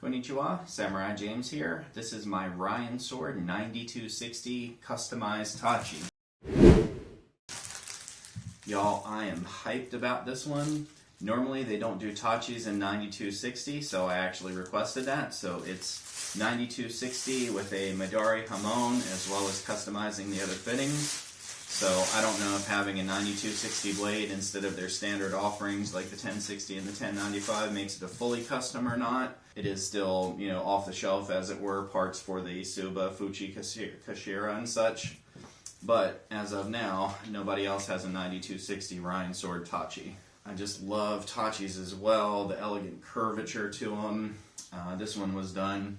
Konnichiwa, Samurai James here. This is my RyanSword 9260 customized tachi. Y'all, I am hyped about this one. Normally they don't do tachis in 9260, so I actually requested that. So it's 9260 with a midare hamon as well as customizing the other fittings. So I don't know if having a 9260 blade instead of their standard offerings like the 1060 and the 1095 makes it a fully custom or not. It is still, off the shelf as it were, parts for the Suba, Fuchi, Kashira and such. But as of now, nobody else has a 9260 RyanSword tachi. I just love tachis as well, the elegant curvature to them. This one was done,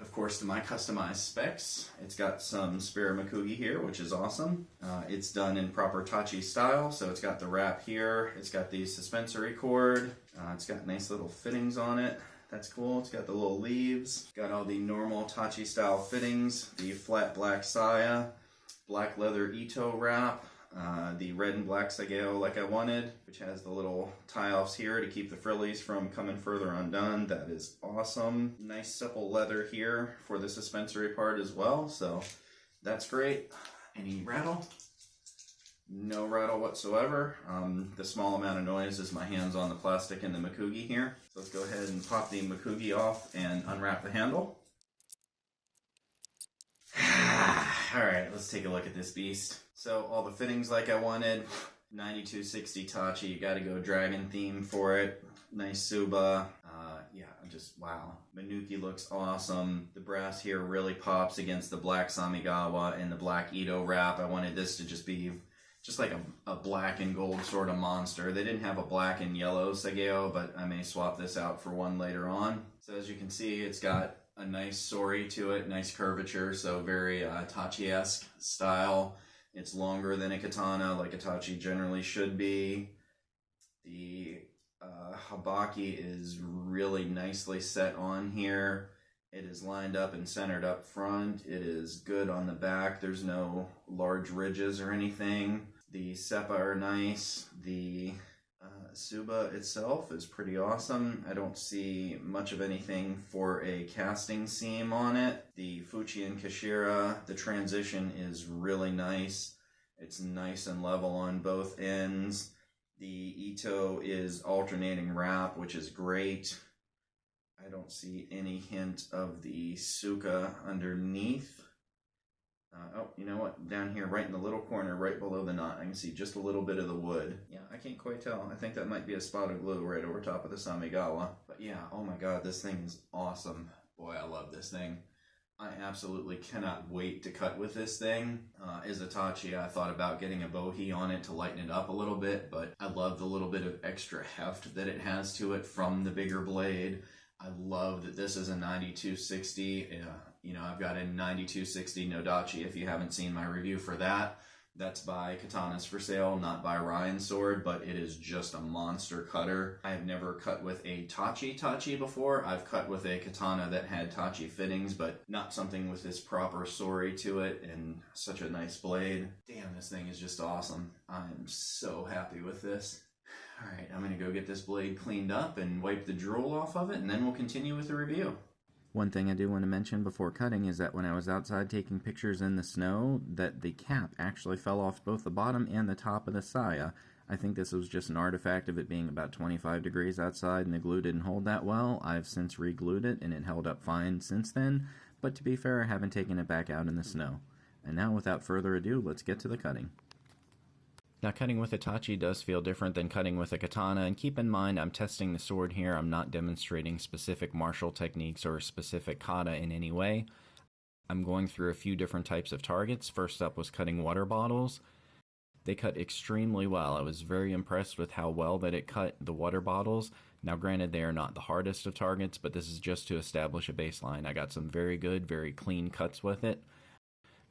of course, to my customized specs. It's got some spare makugi here, which is awesome. It's done in proper tachi style, so it's got the wrap here. It's got the suspensory cord. It's got nice little fittings on it. That's cool. It's got the little leaves. Got all the normal tachi style fittings. The flat black saya, black leather ito wrap, the red and black sageo like I wanted, which has the little tie-offs here to keep the frillies from coming further undone. That is awesome. Nice supple leather here for the suspensory part as well, so that's great. Any rattle? No rattle whatsoever. The small amount of noise is my hands on the plastic and the makugi here. So let's go ahead and pop the makugi off and unwrap the handle. Alright, let's take a look at this beast. So all the fittings like I wanted. 9260 tachi, you gotta go dragon theme for it. Nice Suba. Yeah, just wow. Manuki looks awesome. The brass here really pops against the black Samigawa and the black Ito wrap. I wanted this to just be just like a black and gold sort of monster. They didn't have a black and yellow sageo, but I may swap this out for one later on. So as you can see, it's got a nice sori to it, nice curvature, so very tachi-esque style. It's longer than a katana, like a tachi generally should be. The habaki is really nicely set on here. It is lined up and centered up front. It is good on the back. There's no large ridges or anything. The seppa are nice. The Suba itself is pretty awesome. I don't see much of anything for a casting seam on it. The Fuchi and Kashira, the transition is really nice. It's nice and level on both ends. The Ito is alternating wrap, which is great. I don't see any hint of the Suka underneath. Oh, you know what? Down here, right in the little corner, right below the knot, I can see just a little bit of the wood. Yeah, I can't quite tell. I think that might be a spot of glue right over top of the Samigawa. But yeah, oh my god, this thing is awesome. Boy, I love this thing. I absolutely cannot wait to cut with this thing. As a tachi, I thought about getting a bohi on it to lighten it up a little bit, but I love the little bit of extra heft that it has to it from the bigger blade. I love that this is a 9260. I've got a 9260 Nodachi. If you haven't seen my review for that, that's by Katanas for Sale, not by RyanSword, but it is just a monster cutter. I have never cut with a tachi before. I've cut with a katana that had tachi fittings, but not something with this proper sori to it and such a nice blade. Damn, this thing is just awesome. I'm so happy with this. Alright, I'm going to go get this blade cleaned up and wipe the drool off of it, and then we'll continue with the review. One thing I do want to mention before cutting is that when I was outside taking pictures in the snow, that the cap actually fell off both the bottom and the top of the saya. I think this was just an artifact of it being about 25 degrees outside and the glue didn't hold that well. I've since re-glued it and it held up fine since then, but to be fair, I haven't taken it back out in the snow. And now without further ado, let's get to the cutting. Now, cutting with a tachi does feel different than cutting with a katana, and keep in mind I'm testing the sword here. I'm not demonstrating specific martial techniques or specific kata in any way. I'm going through a few different types of targets. First up was cutting water bottles. They cut extremely well. I was very impressed with how well that it cut the water bottles. Now, granted, they are not the hardest of targets, but this is just to establish a baseline. I got some very good, very clean cuts with it.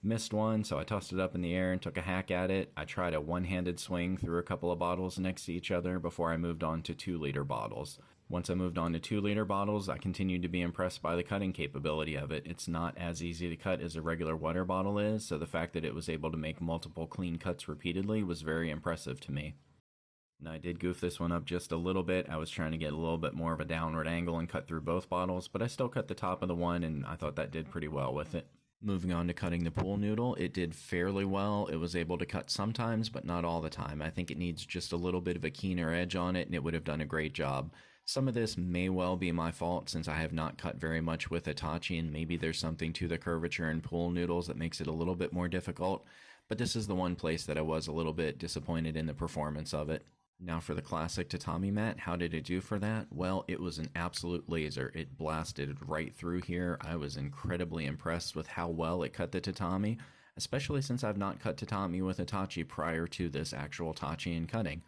Missed one, so I tossed it up in the air and took a hack at it. I tried a one-handed swing through a couple of bottles next to each other before I moved on to 2-liter bottles. Once I moved on to 2-liter bottles, I continued to be impressed by the cutting capability of it. It's not as easy to cut as a regular water bottle is, so the fact that it was able to make multiple clean cuts repeatedly was very impressive to me. Now I did goof this one up just a little bit. I was trying to get a little bit more of a downward angle and cut through both bottles, but I still cut the top of the one, and I thought that did pretty well with it. Moving on to cutting the pool noodle, it did fairly well. It was able to cut sometimes, but not all the time. I think it needs just a little bit of a keener edge on it, and it would have done a great job. Some of this may well be my fault since I have not cut very much with a tachi, and maybe there's something to the curvature in pool noodles that makes it a little bit more difficult, but this is the one place that I was a little bit disappointed in the performance of it. Now for the classic tatami mat, how did it do for that? Well, it was an absolute laser. It blasted right through here. I was incredibly impressed with how well it cut the tatami, especially since I've not cut tatami with a tachi prior to this actual tachi and cutting.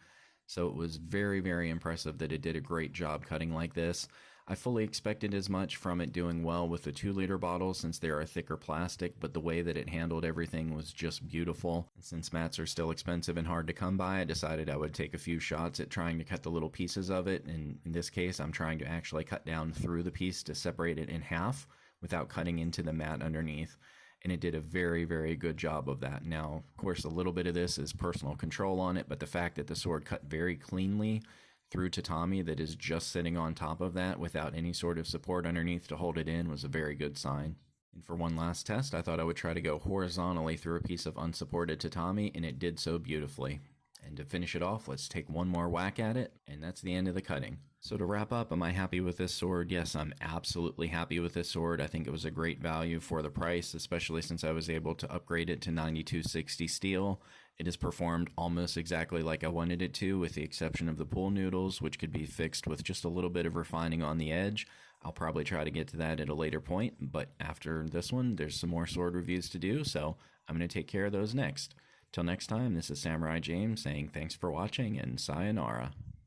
So it was very, very impressive that it did a great job cutting like this. I fully expected as much from it doing well with the 2-liter bottles since they are a thicker plastic, but the way that it handled everything was just beautiful. And since mats are still expensive and hard to come by, I decided I would take a few shots at trying to cut the little pieces of it. And in this case, I'm trying to actually cut down through the piece to separate it in half without cutting into the mat underneath. And it did a very, very good job of that. Now, of course, a little bit of this is personal control on it, but the fact that the sword cut very cleanly through tatami that is just sitting on top of that without any sort of support underneath to hold it in was a very good sign. And for one last test, I thought I would try to go horizontally through a piece of unsupported tatami, and it did so beautifully. And to finish it off, let's take one more whack at it, and that's the end of the cutting. So to wrap up, am I happy with this sword? Yes, I'm absolutely happy with this sword. I think it was a great value for the price, especially since I was able to upgrade it to 9260 steel. It has performed almost exactly like I wanted it to, with the exception of the pool noodles, which could be fixed with just a little bit of refining on the edge. I'll probably try to get to that at a later point, but after this one, there's some more sword reviews to do, so I'm going to take care of those next. Till next time, this is Samurai James saying thanks for watching and sayonara.